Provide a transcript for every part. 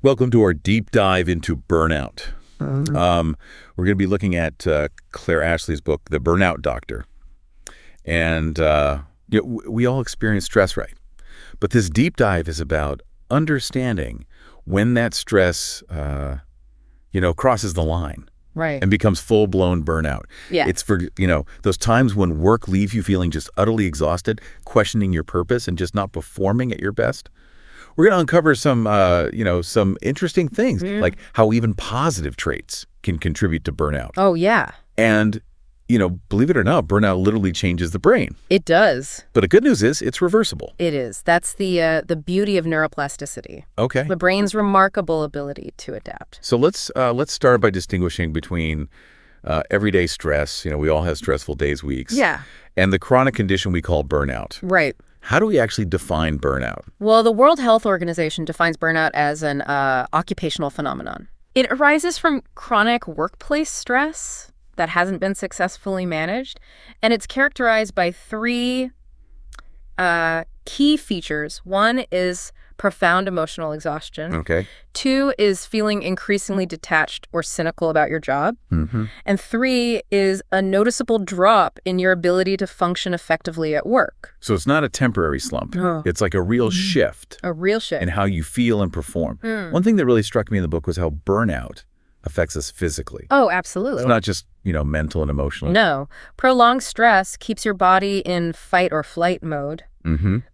Welcome to our deep dive into burnout. We're going to be looking at Claire Ashley's book, The Burnout Doctor. And we all experience stress, right? But this deep dive is about understanding when that stress, crosses the line. Right. And becomes full-blown burnout. Yeah. It's for, those times when work leaves you feeling just utterly exhausted, questioning your purpose, and just not performing at your best. We're going to uncover some interesting things, like how even positive traits can contribute to burnout. Oh, yeah. And, believe it or not, burnout literally changes the brain. It does. But the good news is it's reversible. It is. That's the beauty of neuroplasticity. Okay. The brain's remarkable ability to adapt. So let's start by distinguishing between everyday stress, we all have stressful days, weeks. Yeah. And the chronic condition we call burnout. Right. How do we actually define burnout? Well, the World Health Organization defines burnout as an occupational phenomenon. It arises from chronic workplace stress that hasn't been successfully managed, and it's characterized by three key features. One is profound emotional exhaustion. Okay. 2 is feeling increasingly detached or cynical about your job. And 3 is a noticeable drop in your ability to function effectively at work. So it's not a temporary slump. No. It's like a real shift A real shift. in how you feel and perform. One thing that really struck me in the book was how burnout affects us physically. Oh, absolutely. It's not just, mental and emotional. No. Prolonged stress keeps your body in fight or flight mode,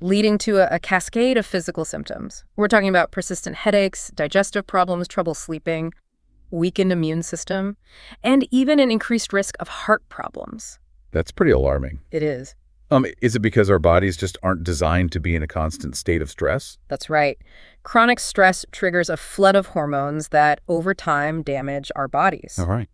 leading to a cascade of physical symptoms. We're talking about persistent headaches, digestive problems, trouble sleeping, weakened immune system, and even an increased risk of heart problems. That's pretty alarming. It is. Is it because our bodies just aren't designed to be in a constant state of stress? That's right. Chronic stress triggers a flood of hormones that, over time, damage our bodies. All right.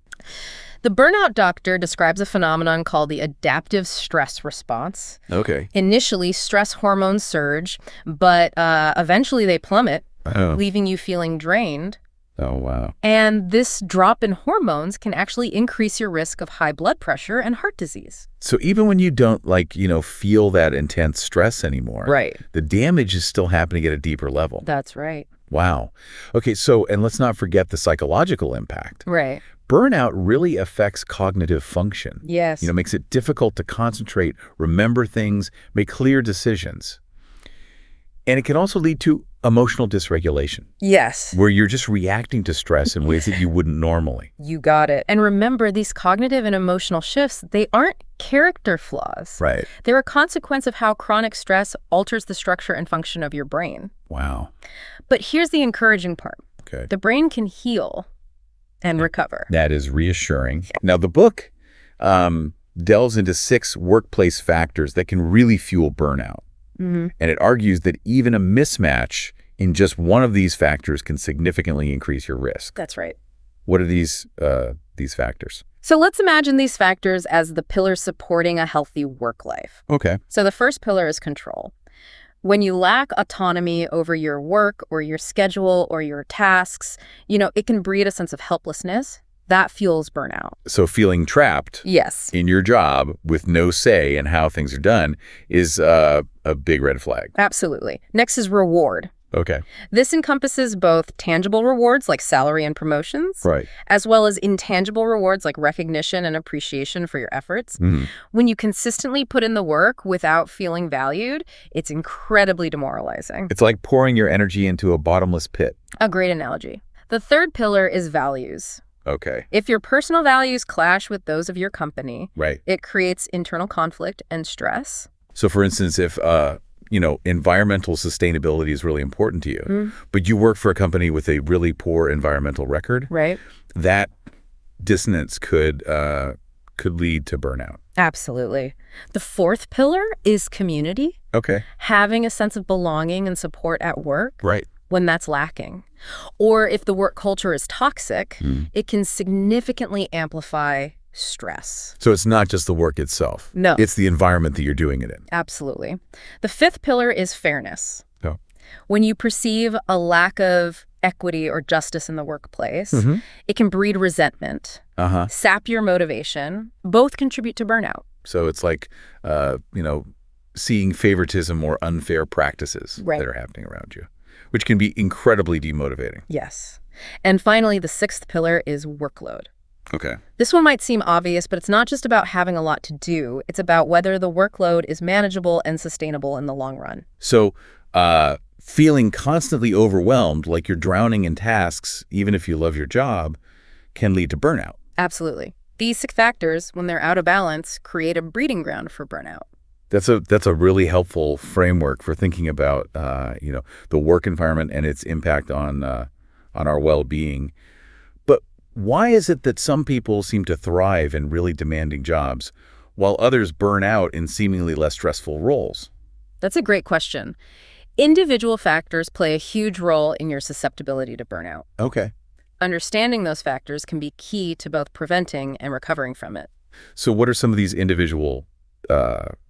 The Burnout Doctor describes a phenomenon called the adaptive stress response. Okay. Initially, stress hormones surge, but eventually they plummet, leaving you feeling drained. Oh, wow. And this drop in hormones can actually increase your risk of high blood pressure and heart disease. So even when you don't, feel that intense stress anymore, Right. the damage is still happening at a deeper level. That's right. Wow. Okay, and let's not forget the psychological impact. Right. Burnout really affects cognitive function. Yes. Makes it difficult to concentrate, remember things, make clear decisions. And it can also lead to emotional dysregulation, Yes. where you're just reacting to stress in ways that you wouldn't normally. You got it. And remember, these cognitive and emotional shifts, they aren't character flaws. Right. They're a consequence of how chronic stress alters the structure and function of your brain. Wow. But here's the encouraging part. Okay. The brain can heal and recover. That is reassuring. Now, the book delves into 6 workplace factors that can really fuel burnout. And it argues that even a mismatch in just one of these factors can significantly increase your risk. That's right. What are these factors? So let's imagine these factors as the pillars supporting a healthy work life. Okay. So the first pillar is control. When you lack autonomy over your work or your schedule or your tasks, it can breed a sense of helplessness. That fuels burnout. So feeling trapped Yes. in your job with no say in how things are done is a big red flag. Absolutely. Next is reward. Okay. This encompasses both tangible rewards like salary and promotions, Right. as well as intangible rewards like recognition and appreciation for your efforts. When you consistently put in the work without feeling valued, it's incredibly demoralizing. It's like pouring your energy into a bottomless pit. A great analogy. The third pillar is values. Okay. If your personal values clash with those of your company, Right. it creates internal conflict and stress. So for instance, if environmental sustainability is really important to you, but you work for a company with a really poor environmental record, Right. that dissonance could lead to burnout. Absolutely. The fourth pillar is community. Okay. Having a sense of belonging and support at work Right. when that's lacking. Or if the work culture is toxic, it can significantly amplify stress. So it's not just the work itself. No. It's the environment that you're doing it in. Absolutely. The fifth pillar is fairness. Oh. When you perceive a lack of equity or justice in the workplace, it can breed resentment, sap your motivation. Both contribute to burnout. So it's like, seeing favoritism or unfair practices Right. that are happening around you. which can be incredibly demotivating. Yes. And finally, the sixth pillar is workload. Okay. This one might seem obvious, but it's not just about having a lot to do. It's about whether the workload is manageable and sustainable in the long run. So feeling constantly overwhelmed, like you're drowning in tasks, even if you love your job, can lead to burnout. Absolutely. These 6 factors, when they're out of balance, create a breeding ground for burnout. That's a really helpful framework for thinking about the work environment and its impact on our well-being. But why is it that some people seem to thrive in really demanding jobs, while others burn out in seemingly less stressful roles? That's a great question. Individual factors play a huge role in your susceptibility to burnout. Okay. Understanding those factors can be key to both preventing and recovering from it. So what are some of these individual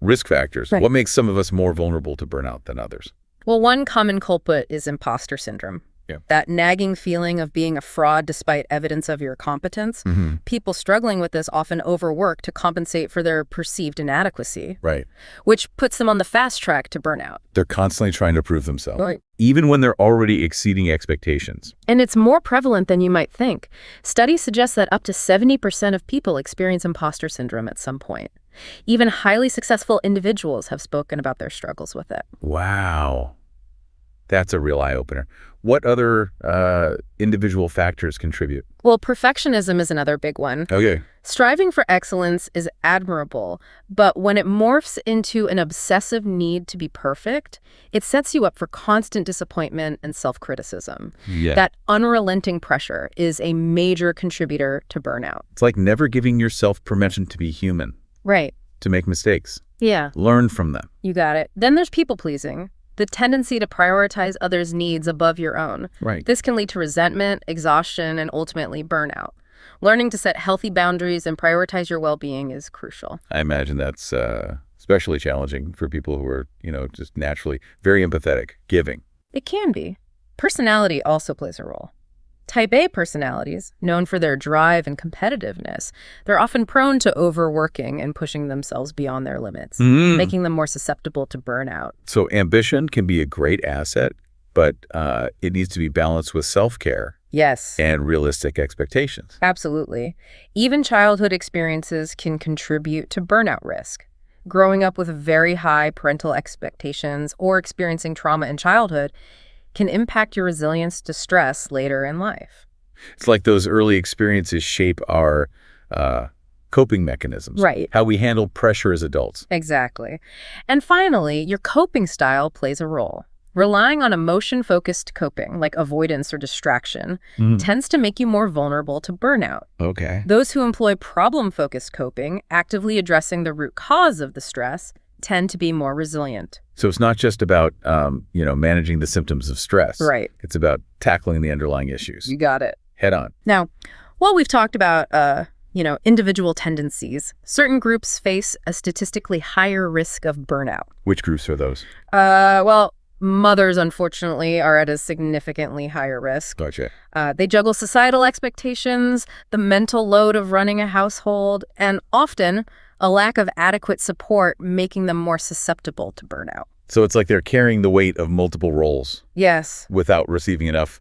risk factors? Right. What makes some of us more vulnerable to burnout than others? Well, one common culprit is imposter syndrome. Yeah. That nagging feeling of being a fraud despite evidence of your competence. Mm-hmm. People struggling with this often overwork to compensate for their perceived inadequacy, Right. which puts them on the fast track to burnout. They're constantly trying to prove themselves, Right. even when they're already exceeding expectations. And it's more prevalent than you might think. Studies suggest that up to 70% of people experience imposter syndrome at some point. Even highly successful individuals have spoken about their struggles with it. Wow. That's a real eye-opener. What other individual factors contribute? Well, perfectionism is another big one. Okay. Striving for excellence is admirable, but when it morphs into an obsessive need to be perfect, it sets you up for constant disappointment and self-criticism. Yeah. That unrelenting pressure is a major contributor to burnout. It's like never giving yourself permission to be human, Right. to make mistakes. Yeah, Learn from them. you got it. Then there's people-pleasing, the tendency to prioritize others' needs above your own. Right. This can lead to resentment, exhaustion, and ultimately burnout. Learning to set healthy boundaries and prioritize your well-being is crucial. I imagine that's especially challenging for people who are, just naturally very empathetic, giving. It can be. Personality also plays a role. Type A personalities, known for their drive and competitiveness, they're often prone to overworking and pushing themselves beyond their limits, making them more susceptible to burnout. So ambition can be a great asset, but it needs to be balanced with self-care Yes, and realistic expectations. absolutely. Even childhood experiences can contribute to burnout risk. Growing up with very high parental expectations or experiencing trauma in childhood can impact your resilience to stress later in life. It's like those early experiences shape our coping mechanisms. Right. How we handle pressure as adults. Exactly. And finally, your coping style plays a role. Relying on emotion-focused coping, like avoidance or distraction, tends to make you more vulnerable to burnout. Okay. Those who employ problem-focused coping, actively addressing the root cause of the stress, tend to be more resilient. So it's not just about, managing the symptoms of stress. Right. It's about tackling the underlying issues You got it. head on. Now, while we've talked about, individual tendencies, certain groups face a statistically higher risk of burnout. Which groups are those? Well, mothers, unfortunately, are at a significantly higher risk. Gotcha. They juggle societal expectations, the mental load of running a household, and often a lack of adequate support, making them more susceptible to burnout. So it's like they're carrying the weight of multiple roles Yes. without receiving enough,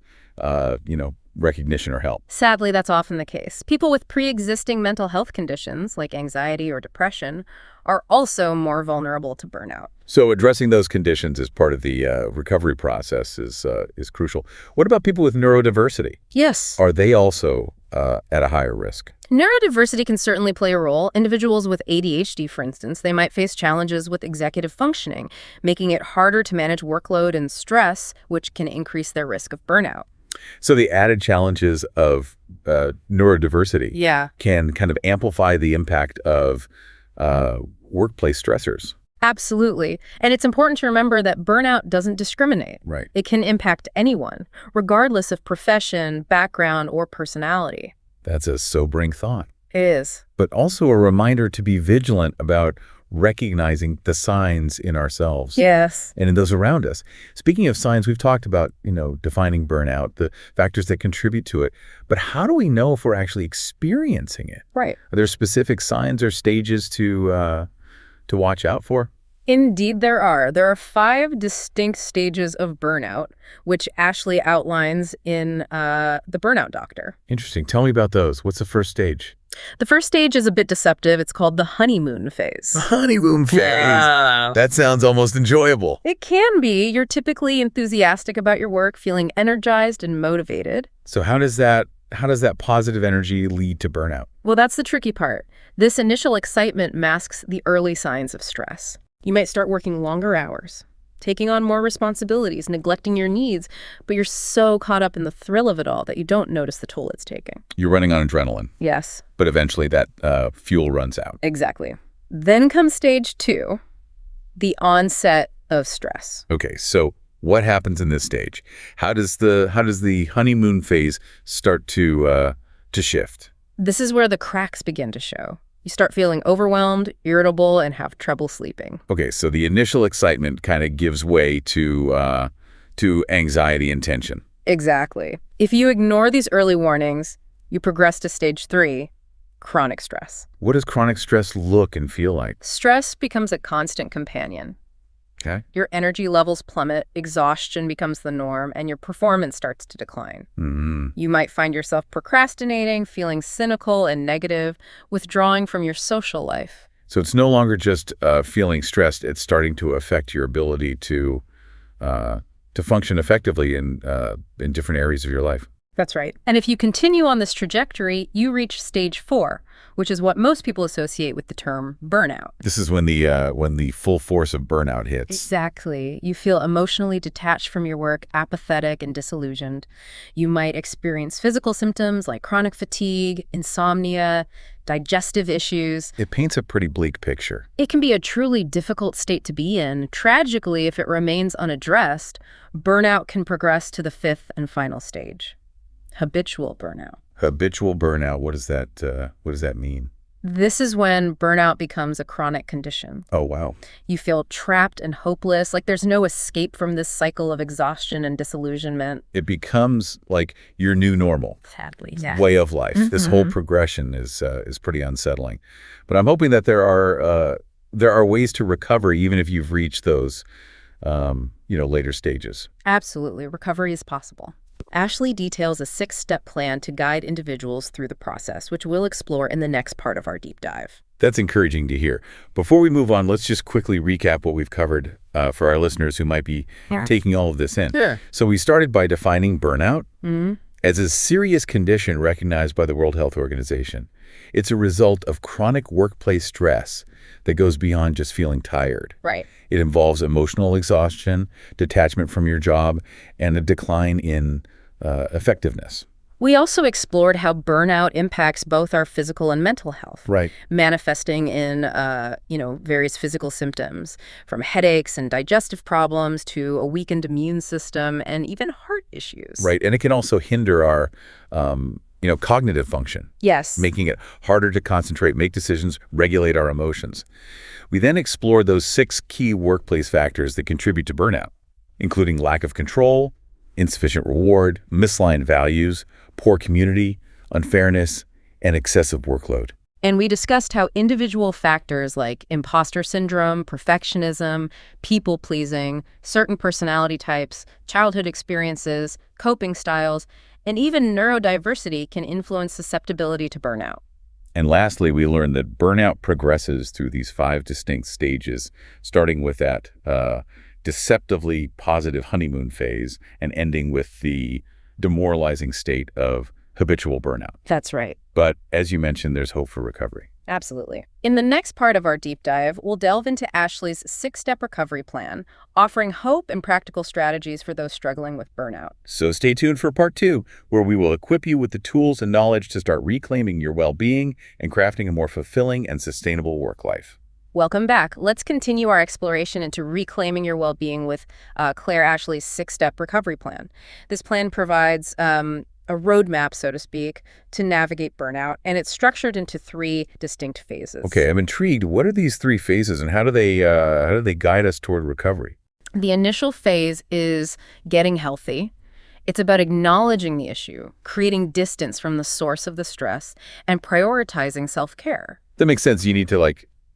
recognition or help. Sadly, that's often the case. People with pre-existing mental health conditions, like anxiety or depression, are also more vulnerable to burnout. So addressing those conditions as part of the recovery process is crucial. What about people with neurodiversity? Yes. Are they also at a higher risk? Neurodiversity can certainly play a role. Individuals with ADHD, for instance, they might face challenges with executive functioning, making it harder to manage workload and stress, which can increase their risk of burnout. So the added challenges of neurodiversity Yeah. can kind of amplify the impact of workplace stressors. Absolutely. And it's important to remember that burnout doesn't discriminate. Right. It can impact anyone, regardless of profession, background, or personality. That's a sobering thought. It is. But also a reminder to be vigilant about recognizing the signs in ourselves Yes. and in those around us. Speaking of signs, we've talked about, defining burnout, the factors that contribute to it. But how do we know if we're actually experiencing it? Right. Are there specific signs or stages to watch out for? Indeed, there are. There are 5 distinct stages of burnout, which Ashley outlines in the Burnout Doctor. Interesting. Tell me about those. What's the first stage? The first stage is a bit deceptive. It's called the honeymoon phase. The honeymoon phase. Yeah. That sounds almost enjoyable. It can be. You're typically enthusiastic about your work, feeling energized and motivated. So how does that positive energy lead to burnout? Well, that's the tricky part. This initial excitement masks the early signs of stress. You might start working longer hours, taking on more responsibilities, neglecting your needs, but you're so caught up in the thrill of it all that you don't notice the toll it's taking. You're running on adrenaline. Yes. But eventually that fuel runs out. Exactly. Then comes stage 2, the onset of stress. Okay, so what happens in this stage? How does the honeymoon phase start to shift? This is where the cracks begin to show. You start feeling overwhelmed, irritable, and have trouble sleeping. Okay, so the initial excitement kind of gives way to anxiety and tension. Exactly. If you ignore these early warnings, you progress to stage 3, chronic stress. What does chronic stress look and feel like? Stress becomes a constant companion. Okay. Your energy levels plummet, exhaustion becomes the norm, and your performance starts to decline. Mm-hmm. You might find yourself procrastinating, feeling cynical and negative, withdrawing from your social life. So it's no longer just feeling stressed. It's starting to affect your ability to function effectively in different areas of your life. That's right. And if you continue on this trajectory, you reach stage 4, which is what most people associate with the term burnout. This is when the full force of burnout hits. Exactly. You feel emotionally detached from your work, apathetic and disillusioned. You might experience physical symptoms like chronic fatigue, insomnia, digestive issues. It paints a pretty bleak picture. It can be a truly difficult state to be in. Tragically, if it remains unaddressed, burnout can progress to the 5th and final stage. Habitual burnout. Habitual burnout, what does that mean? This is when burnout becomes a chronic condition. Oh, wow. You feel trapped and hopeless, like there's no escape from this cycle of exhaustion and disillusionment. It becomes like your new normal. Sadly, yeah. Way of life. Mm-hmm. This whole progression is pretty unsettling. But I'm hoping that there are ways to recover even if you've reached those later stages. Absolutely. Recovery is possible. Ashley details a 6-step plan to guide individuals through the process, which we'll explore in the next part of our deep dive. That's encouraging to hear. Before we move on, let's just quickly recap what we've covered for our listeners who might be taking all of this in. Yeah. So we started by defining burnout as a serious condition recognized by the World Health Organization. It's a result of chronic workplace stress that goes beyond just feeling tired. Right. It involves emotional exhaustion, detachment from your job, and a decline in effectiveness. We also explored how burnout impacts both our physical and mental health. Right. Manifesting in, various physical symptoms, from headaches and digestive problems to a weakened immune system and even heart issues. Right. And it can also hinder our, cognitive function. Yes. Making it harder to concentrate, make decisions, regulate our emotions. We then explored those 6 key workplace factors that contribute to burnout, including lack of control, insufficient reward, misaligned values, poor community, unfairness, and excessive workload. And we discussed how individual factors like imposter syndrome, perfectionism, people-pleasing, certain personality types, childhood experiences, coping styles, and even neurodiversity can influence susceptibility to burnout. And lastly, we learned that burnout progresses through these 5 distinct stages, starting with that deceptively positive honeymoon phase and ending with the demoralizing state of habitual burnout. That's right. But as you mentioned, there's hope for recovery. Absolutely. In the next part of our deep dive, we'll delve into Ashley's 6-step recovery plan, offering hope and practical strategies for those struggling with burnout. So stay tuned for part 2, where we will equip you with the tools and knowledge to start reclaiming your well-being and crafting a more fulfilling and sustainable work life. Welcome back. Let's continue our exploration into reclaiming your well-being with Claire Ashley's 6-step recovery plan. This plan provides a roadmap, so to speak, to navigate burnout, and it's structured into 3 distinct phases. Okay, I'm intrigued. What are these 3 phases, and how do they guide us toward recovery? The initial phase is getting healthy. It's about acknowledging the issue, creating distance from the source of the stress, and prioritizing self-care. That makes sense. You need to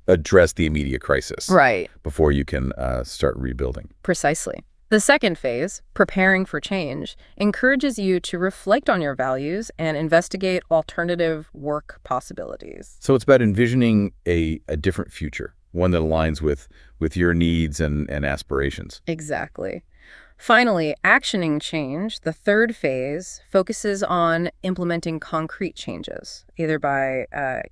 address the immediate crisis. Right. Before you can start rebuilding. Precisely. The second phase, preparing for change, encourages you to reflect on your values and investigate alternative work possibilities. So it's about envisioning a different future, one that aligns with your needs and aspirations. Exactly. Finally, actioning change, the third phase, focuses on implementing concrete changes, either by,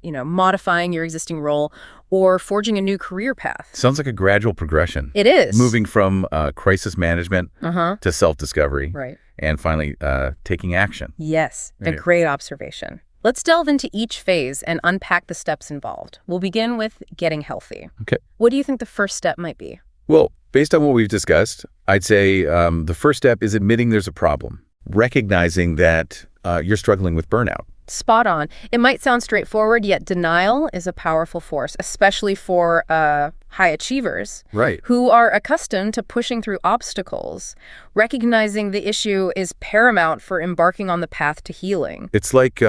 modifying your existing role or forging a new career path. Sounds like a gradual progression. It is. Moving from crisis management to self-discovery. Right. And finally, taking action. Yes, a Right. great observation. Let's delve into each phase and unpack the steps involved. We'll begin with getting healthy. Okay. What do you think the first step might be? Well, based on what we've discussed, I'd say the first step is admitting there's a problem, recognizing that you're struggling with burnout. Spot on. It might sound straightforward, yet denial is a powerful force, especially for high achievers Right. who are accustomed to pushing through obstacles. Recognizing the issue is paramount for embarking on the path to healing. It's like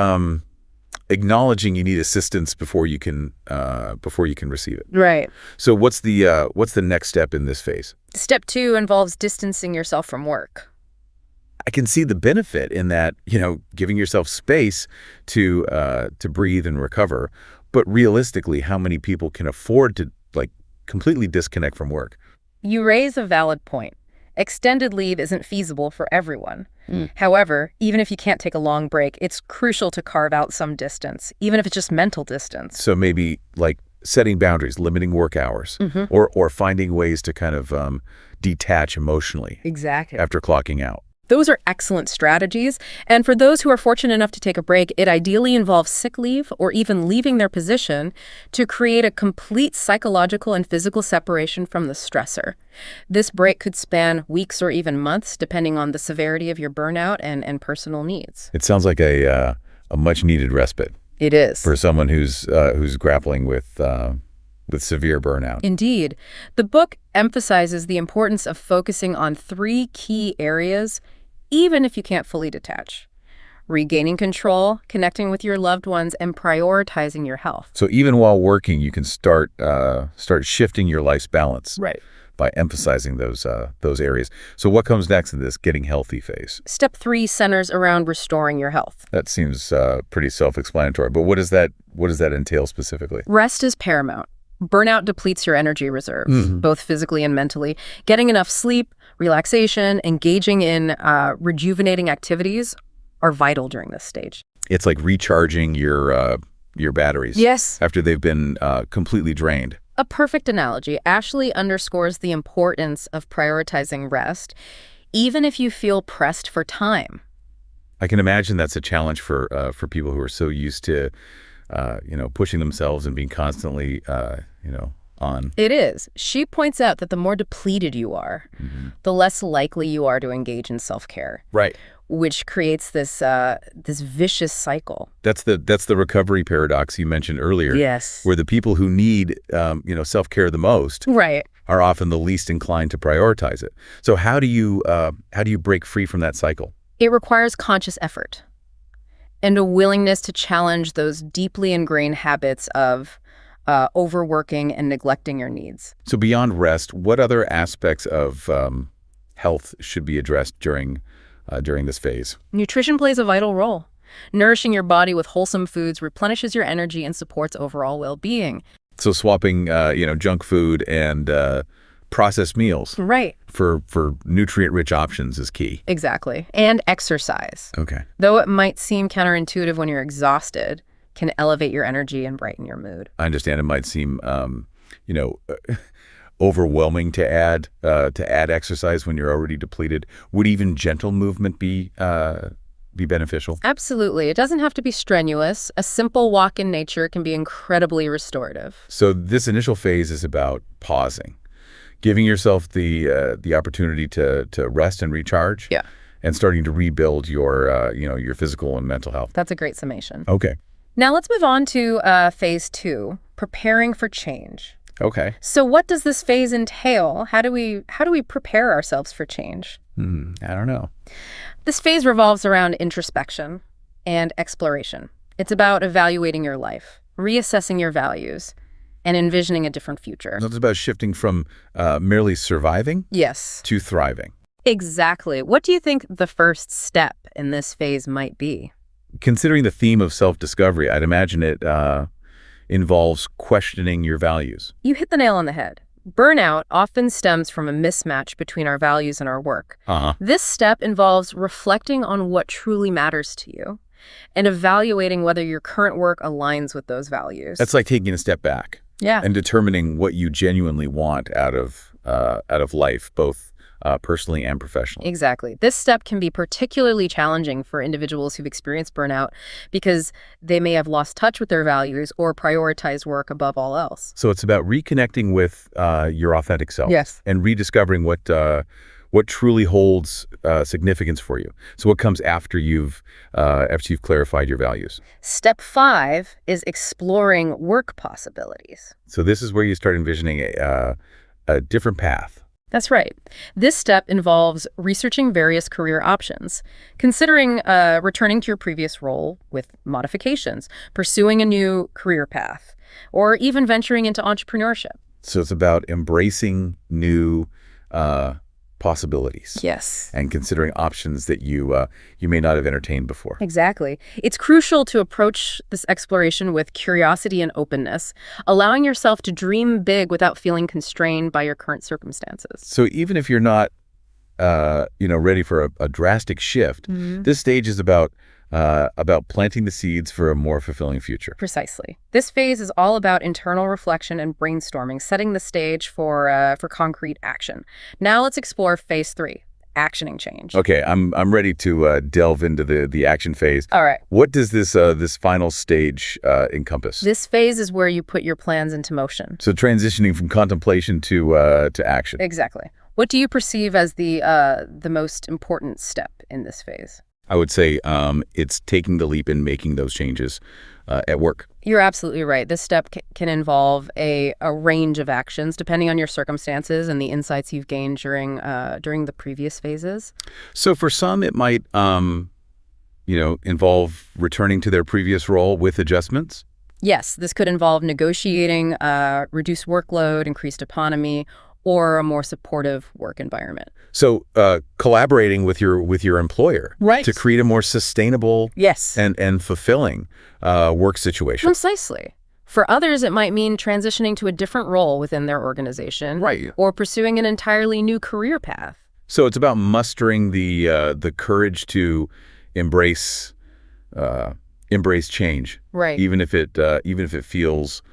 acknowledging you need assistance before you can receive it. Right. So what's the next step in this phase? Step 2 involves distancing yourself from work. I can see the benefit in that, giving yourself space to breathe and recover. But realistically, how many people can afford to completely disconnect from work? You raise a valid point. Extended leave isn't feasible for everyone. However, even if you can't take a long break, it's crucial to carve out some distance, even if it's just mental distance. So maybe setting boundaries, limiting work hours, or finding ways to kind of detach emotionally Exactly. after clocking out. Those are excellent strategies, and for those who are fortunate enough to take a break, it ideally involves sick leave or even leaving their position to create a complete psychological and physical separation from the stressor. This break could span weeks or even months, depending on the severity of your burnout and personal needs. It sounds like a much-needed respite It is. for someone who's grappling with severe burnout. Indeed. The book emphasizes the importance of focusing on 3 key areas, even if you can't fully detach: regaining control, connecting with your loved ones, and prioritizing your health. So even while working, you can start shifting your life's balance Right. by emphasizing those areas. So what comes next in this getting healthy phase? Step 3 centers around restoring your health. That seems pretty self-explanatory, but what does that entail specifically? Rest is paramount. Burnout depletes your energy reserves, both physically and mentally. Getting enough sleep, relaxation, engaging in rejuvenating activities are vital during this stage. It's like recharging your batteries. Yes. After they've been completely drained. A perfect analogy. Ashley underscores the importance of prioritizing rest, even if you feel pressed for time. I can imagine that's a challenge for people who are so used to pushing themselves and being constantly on. It is. She points out that the more depleted you are, the less likely you are to engage in self-care. Right. Which creates this vicious cycle. That's the recovery paradox you mentioned earlier. Yes. Where the people who need self-care the most Right. are often the least inclined to prioritize it. So how do you break free from that cycle? It requires conscious effort and a willingness to challenge those deeply ingrained habits of overworking and neglecting your needs. So beyond rest, what other aspects of health should be addressed during this phase? Nutrition plays a vital role. Nourishing your body with wholesome foods replenishes your energy and supports overall well-being. So swapping junk food and processed meals Right. for nutrient-rich options is key. Exactly. And exercise. Okay. Though it might seem counterintuitive when you're exhausted, can elevate your energy and brighten your mood. I understand it might seem overwhelming to add exercise when you're already depleted. Would even gentle movement be beneficial? Absolutely. It doesn't have to be strenuous. A simple walk in nature can be incredibly restorative. So this initial phase is about pausing, giving yourself the opportunity to rest and recharge. Yeah. And starting to rebuild your physical and mental health. That's a great summation. Okay. Now let's move on to phase 2, preparing for change. Okay. So what does this phase entail? How do we prepare ourselves for change? I don't know. This phase revolves around introspection and exploration. It's about evaluating your life, reassessing your values, and envisioning a different future. So it's about shifting from merely surviving Yes. to thriving. Exactly. What do you think the first step in this phase might be? Considering the theme of self-discovery, I'd imagine it involves questioning your values. You hit the nail on the head. Burnout often stems from a mismatch between our values and our work. This step involves reflecting on what truly matters to you and evaluating whether your current work aligns with those values. That's like taking a step back. Yeah. And determining what you genuinely want out of life, both personally and professionally. Exactly. This step can be particularly challenging for individuals who've experienced burnout because they may have lost touch with their values or prioritized work above all else. So it's about reconnecting with your authentic self. Yes. And rediscovering what truly holds significance for you. So what comes after you've clarified your values? Step 5 is exploring work possibilities. So this is where you start envisioning a different path. That's right. This step involves researching various career options, considering returning to your previous role with modifications, pursuing a new career path, or even venturing into entrepreneurship. So it's about embracing new possibilities. Yes. And considering options that you may not have entertained before. Exactly. It's crucial to approach this exploration with curiosity and openness, allowing yourself to dream big without feeling constrained by your current circumstances. So even if you're not ready for a drastic shift, this stage is about planting the seeds for a more fulfilling future. Precisely. This phase is all about internal reflection and brainstorming, setting the stage for concrete action. Now let's explore phase 3, actioning change. Okay, I'm ready to delve into the action phase. All right. What does this final stage encompass? This phase is where you put your plans into motion. So transitioning from contemplation to action. Exactly. What do you perceive as the most important step in this phase? I would say it's taking the leap and making those changes at work. You're absolutely right. This step can involve a range of actions depending on your circumstances and the insights you've gained during the previous phases. So for some, it might involve returning to their previous role with adjustments. Yes, this could involve negotiating reduced workload, increased autonomy, or a more supportive work environment. So collaborating with your employer to create a more sustainable and fulfilling work situation. Precisely. For others, it might mean transitioning to a different role within their organization or pursuing an entirely new career path. So it's about mustering the courage to embrace change, even if it feels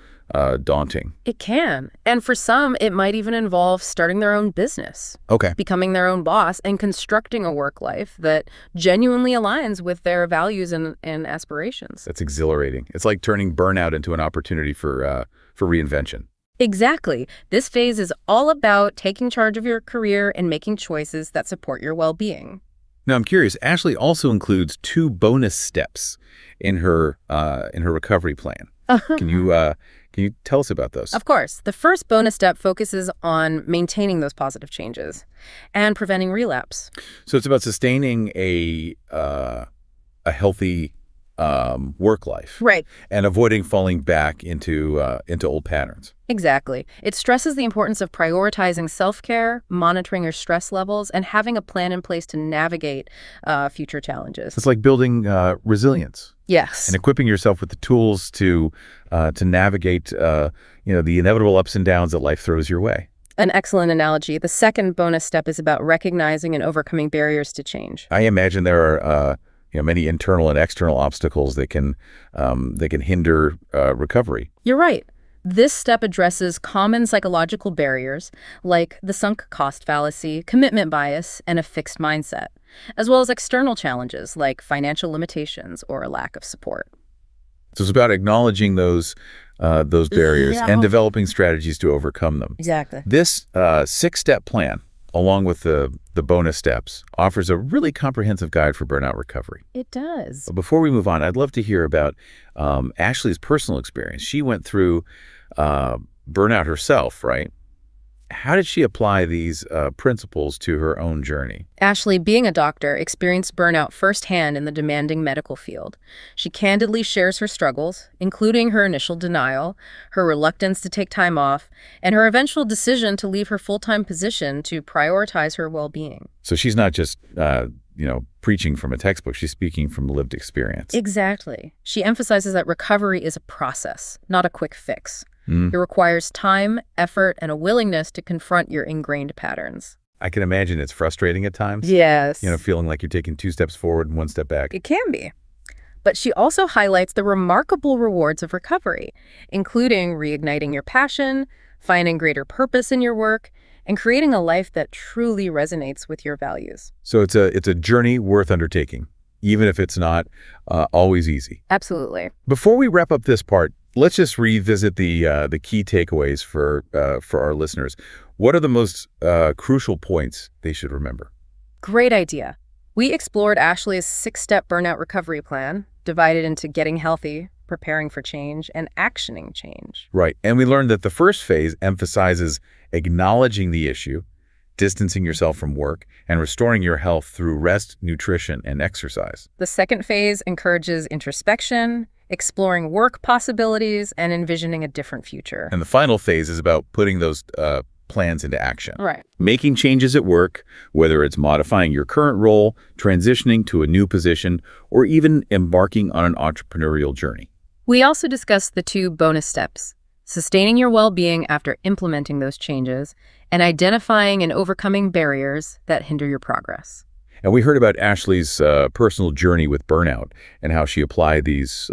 daunting. It can. And for some, it might even involve starting their own business. Okay. Becoming their own boss and constructing a work life that genuinely aligns with their values and aspirations. That's exhilarating. It's like turning burnout into an opportunity for reinvention. Exactly. This phase is all about taking charge of your career and making choices that support your well-being. Now, I'm curious, Ashley also includes 2 bonus steps in her recovery plan. Can you tell us about those? Of course. The first bonus step focuses on maintaining those positive changes and preventing relapse. So it's about sustaining a healthy work life. And avoiding falling back into old patterns. Exactly. It stresses the importance of prioritizing self-care, monitoring your stress levels, and having a plan in place to navigate future challenges. It's like building resilience. Yes. And equipping yourself with the tools to navigate the inevitable ups and downs that life throws your way. An excellent analogy. The second bonus step is about recognizing and overcoming barriers to change. I imagine there are many internal and external obstacles that can hinder recovery. You're right. This step addresses common psychological barriers like the sunk cost fallacy, commitment bias, and a fixed mindset, as well as external challenges like financial limitations or a lack of support. So it's about acknowledging those barriers and developing strategies to overcome them. Exactly. This 6-step plan, along with the bonus steps, offers a really comprehensive guide for burnout recovery. It does. But before we move on, I'd love to hear about Ashley's personal experience. She went through burnout herself, right? How did she apply these principles to her own journey? Ashley, being a doctor, experienced burnout firsthand in the demanding medical field. She candidly shares her struggles, including her initial denial, her reluctance to take time off, and her eventual decision to leave her full-time position to prioritize her well-being. So she's not just, preaching from a textbook. She's speaking from lived experience. Exactly. She emphasizes that recovery is a process, not a quick fix. It requires time, effort, and a willingness to confront your ingrained patterns. I can imagine it's frustrating at times. Yes. Feeling like you're taking 2 steps forward and 1 step back. It can be. But she also highlights the remarkable rewards of recovery, including reigniting your passion, finding greater purpose in your work, and creating a life that truly resonates with your values. So it's a journey worth undertaking, even if it's not always easy. Absolutely. Before we wrap up this part, let's just revisit the key takeaways for our listeners. What are the most crucial points they should remember? Great idea. We explored Ashley's 6-step burnout recovery plan, divided into getting healthy, preparing for change, and actioning change. Right. And we learned that the first phase emphasizes acknowledging the issue, distancing yourself from work, and restoring your health through rest, nutrition, and exercise. The second phase encourages introspection, exploring work possibilities, and envisioning a different future. And the final phase is about putting those plans into action. Right. Making changes at work, whether it's modifying your current role, transitioning to a new position, or even embarking on an entrepreneurial journey. We also discussed the 2 bonus steps: sustaining your well-being after implementing those changes, and identifying and overcoming barriers that hinder your progress. And we heard about Ashley's personal journey with burnout and how she applied these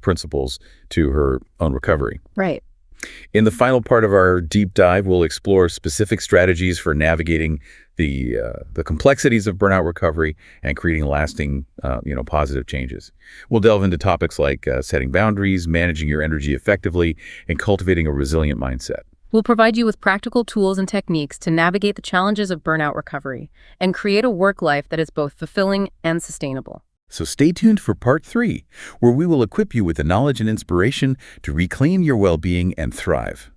principles to her own recovery. Right. In the final part of our deep dive, we'll explore specific strategies for navigating the complexities of burnout recovery and creating lasting, positive changes. We'll delve into topics like setting boundaries, managing your energy effectively, and cultivating a resilient mindset. We'll provide you with practical tools and techniques to navigate the challenges of burnout recovery and create a work life that is both fulfilling and sustainable. So stay tuned for part 3, where we will equip you with the knowledge and inspiration to reclaim your well-being and thrive.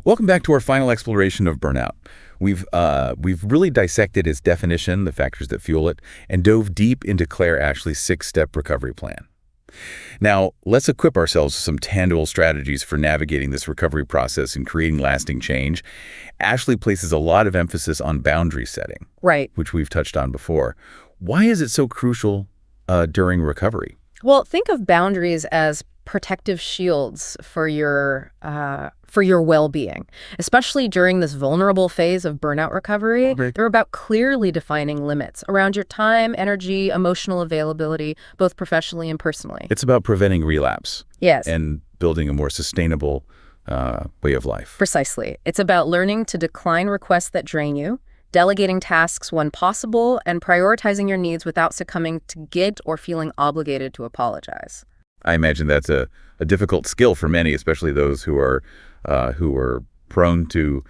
Welcome back to our final exploration of burnout. We've really dissected its definition, the factors that fuel it, and dove deep into Claire Ashley's 6-step recovery plan. Now, let's equip ourselves with some tangible strategies for navigating this recovery process and creating lasting change. Ashley places a lot of emphasis on boundary setting, Right. which we've touched on before. Why is it so crucial during recovery? Well, think of boundaries as protective shields for your well-being, especially during this vulnerable phase of burnout recovery. Okay. They're about clearly defining limits around your time, energy, emotional availability, both professionally and personally. It's about preventing relapse. Yes. And building a more sustainable way of life. Precisely. It's about learning to decline requests that drain you, delegating tasks when possible, and prioritizing your needs without succumbing to guilt or feeling obligated to apologize. I imagine that's a difficult skill for many, especially those who are prone to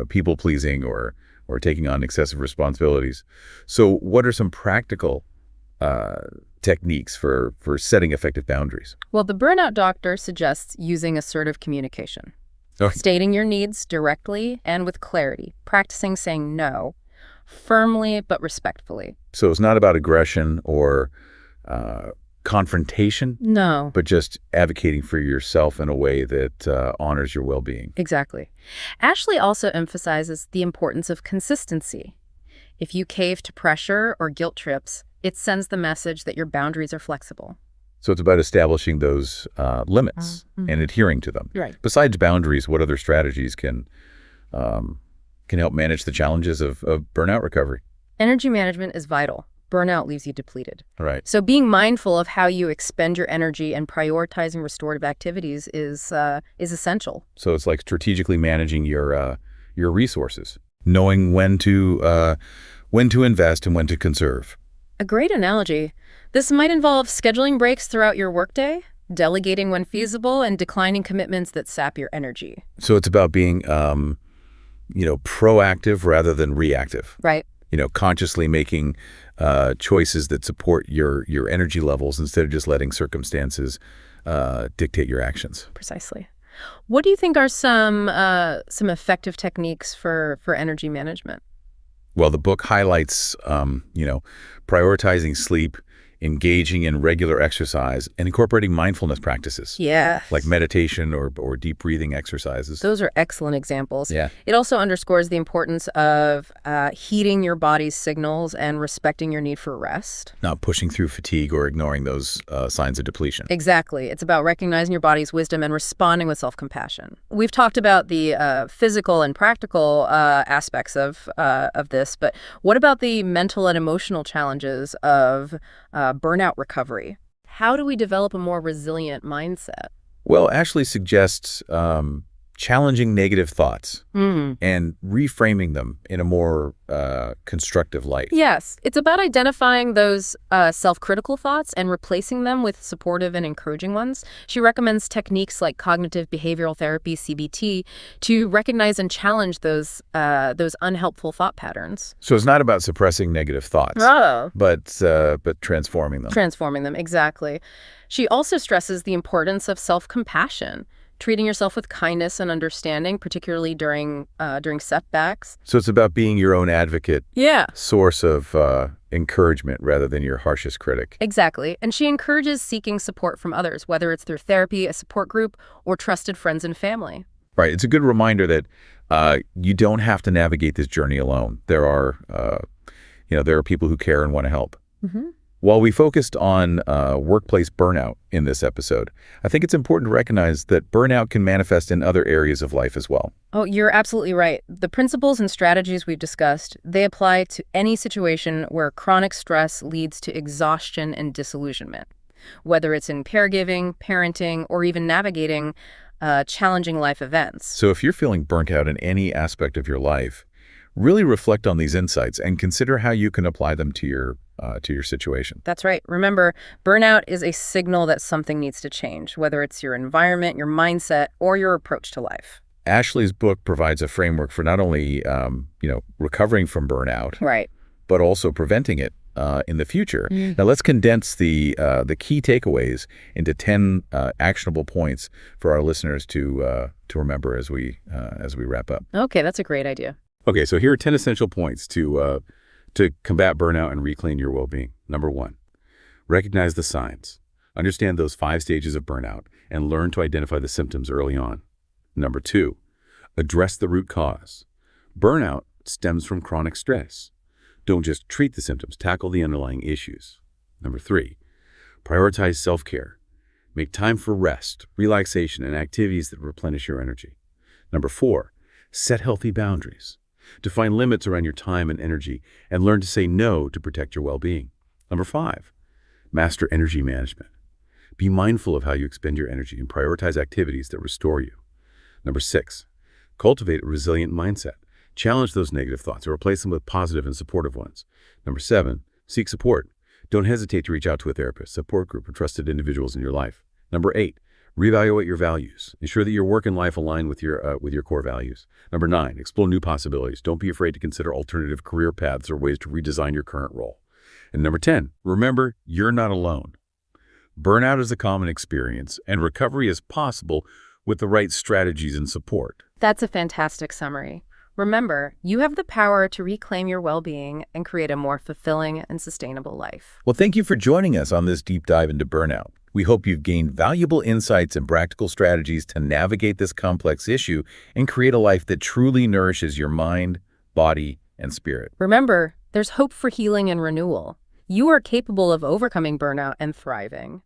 people pleasing or taking on excessive responsibilities. So, what are some practical techniques for setting effective boundaries? Well, the Burnout Doctor suggests using assertive communication, Okay. stating your needs directly and with clarity, practicing saying no, firmly but respectfully. So it's not about aggression or confrontation, No. but just advocating for yourself in a way that honors your well-being. Exactly. Ashley also emphasizes the importance of consistency. If you cave to pressure or guilt trips, it sends the message that your boundaries are flexible. So it's about establishing those limits and adhering to them. Right. Besides boundaries, what other strategies can help manage the challenges of burnout recovery? Energy management is vital. Burnout leaves you depleted. All right. So being mindful of how you expend your energy and prioritizing restorative activities is essential. So it's like strategically managing your resources, knowing when to invest and when to conserve. A great analogy. This might involve scheduling breaks throughout your workday, delegating when feasible, and declining commitments that sap your energy. So it's about being, proactive rather than reactive. Right. Consciously making choices that support your energy levels instead of just letting circumstances dictate your actions. Precisely. What do you think are some effective techniques for energy management? Well, the book highlights, prioritizing sleep, engaging in regular exercise, and incorporating mindfulness practices like Yes. meditation or deep breathing exercises. Those are excellent examples. Yeah. It also underscores the importance of heeding your body's signals and respecting your need for rest. Not pushing through fatigue or ignoring those signs of depletion. Exactly. It's about recognizing your body's wisdom and responding with self-compassion. We've talked about the physical and practical aspects of this, but what about the mental and emotional challenges of burnout recovery? How do we develop a more resilient mindset? Well, Ashley suggests challenging negative thoughts Hmm. and reframing them in a more constructive light. Yes, it's about identifying those self-critical thoughts and replacing them with supportive and encouraging ones. She recommends techniques like cognitive behavioral therapy, CBT, to recognize and challenge those unhelpful thought patterns. So it's not about suppressing negative thoughts, Oh. but transforming them. Transforming them, exactly. She also stresses the importance of self-compassion, treating yourself with kindness and understanding, particularly during setbacks. So it's about being your own advocate, Yeah. source of encouragement rather than your harshest critic. Exactly. And she encourages seeking support from others, whether it's through therapy, a support group, or trusted friends and family. Right. It's a good reminder that you don't have to navigate this journey alone. There are people who care and want to help. Hmm. While we focused on workplace burnout in this episode, I think it's important to recognize that burnout can manifest in other areas of life as well. Oh, you're absolutely right. The principles and strategies we've discussed, they apply to any situation where chronic stress leads to exhaustion and disillusionment, whether it's in caregiving, parenting, or even navigating challenging life events. So if you're feeling burnt out in any aspect of your life, really reflect on these insights and consider how you can apply them to your situation. That's right. Remember, burnout is a signal that something needs to change, whether it's your environment, your mindset, or your approach to life. Ashley's book provides a framework for not only recovering from burnout, Right. but also preventing it in the future. Mm. Now let's condense the key takeaways into 10 actionable points for our listeners to remember as we wrap up. Okay, that's a great idea. Okay, so here are 10 essential points to combat burnout and reclaim your well-being. Number 1, recognize the signs. Understand those 5 stages of burnout and learn to identify the symptoms early on. Number 2, address the root cause. Burnout stems from chronic stress. Don't just treat the symptoms, tackle the underlying issues. Number 3, prioritize self-care. Make time for rest, relaxation, and activities that replenish your energy. Number 4, set healthy boundaries. Define limits around your time and energy, and learn to say no to protect your well-being. Number 5, master energy management. Be mindful of how you expend your energy and prioritize activities that restore you. Number 6, cultivate a resilient mindset. Challenge those negative thoughts or replace them with positive and supportive ones. Number 7, seek support. Don't hesitate to reach out to a therapist, support group, or trusted individuals in your life. Number 8, reevaluate your values. Ensure that your work and life align with your core values. Number 9, explore new possibilities. Don't be afraid to consider alternative career paths or ways to redesign your current role. And number 10, remember, you're not alone. Burnout is a common experience, and recovery is possible with the right strategies and support. That's a fantastic summary. Remember, you have the power to reclaim your well-being and create a more fulfilling and sustainable life. Well, thank you for joining us on this deep dive into burnout. We hope you've gained valuable insights and practical strategies to navigate this complex issue and create a life that truly nourishes your mind, body, and spirit. Remember, there's hope for healing and renewal. You are capable of overcoming burnout and thriving.